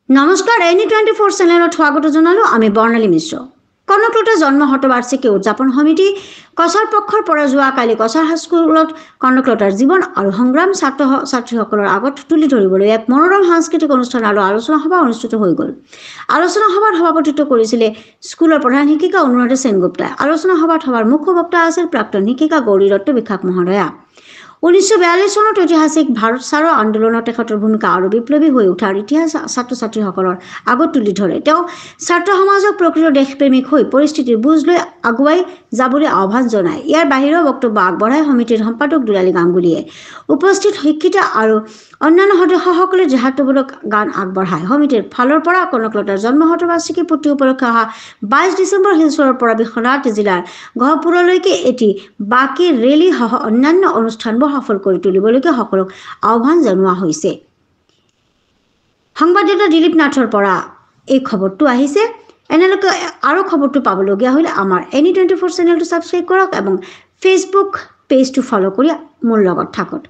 নমস্কাৰ এনি 24 চেনেলত স্বাগত জনালো আমি বৰ্ণালী মিশ্ৰ কনকলতা জন্ম শতবাৰ্ষিকী উদযাপন সমিতি কছাৰ পক্ষৰ পৰা যোৱা কালি কছাৰ হাইস্কুলত কনকলতাৰ জীৱন আৰু সংগ্ৰাম ছাত্ৰ ছাত্ৰীসকলৰ আগত তুলি ধৰিবলৈ এক মনোৰম সাংস্কৃতিক অনুষ্ঠান আৰু আলোচনা সভা অনুষ্ঠিত হৈ গ'ল। আলোচনা সভাত সভাপতিত্ব কৰিছিলে স্কুলৰ প্ৰধান শিক্ষিকা অনুৰাধা সেনগুপ্তাই। আলোচনা সভাত সভাৰ মুখ্য বক্তা আছিল প্ৰাক্তন শিক্ষিকা গৌৰী দত্ত বিশাখ মহোদয়া। 1942 চনত ঐতিহাসিক ভাৰত ছাড়ো আন্দোলনত তেখেতৰ ভূমিকা আৰু বিপ্লৱী হৈ উঠাৰ ইতিহাস ছাত্ৰ ছাত্ৰীসকলৰ আগত তুলি ধৰে। তেওঁ ছাত্ৰ সমাজক প্ৰকৃত দেশপ্ৰেমিক হৈ পৰিস্থিতিৰ বুজ লৈ আগুৱাই যাবলৈ আহ্বান জনায়। ইয়াৰ বাহিৰেও বক্তব্য আগবঢ়ায় সমিতিৰ সম্পাদক দুলালী গাংগুলীয়ে। উপস্থিত শিক্ষিতা আৰু অন্যান্য সদস্যসকলে দেশাত্মবোধক গান আগবঢ়ায়। সমিতিৰ ফালৰ পৰা কনকলতাৰ জন্ম শতবাৰ্ষিকী পূৰ্তি উপলক্ষে অহা 22 ডিচেম্বৰ শিলচৰৰ পৰা বিশ্বনাথ জিলাৰ গহপুৰলৈকে এটি বাকী ৰেলী সহ অন্যান্য অনুষ্ঠানবোৰ সফল কৰি তুলিবলৈকে সকলোক আহ্বান জনোৱা হৈছে। সংবাদদাতা দিলীপ নাথৰ পৰা এই খবৰটো আহিছে। এনেলৈকে আৰু খবৰটো পাবলগীয়া হ'লে আমাৰ এনি 24 চেনেলটো ছাবস্ক্ৰাইব কৰক এবং ফেচবুক পেজটো ফলো কৰি মোৰ লগত থাকক।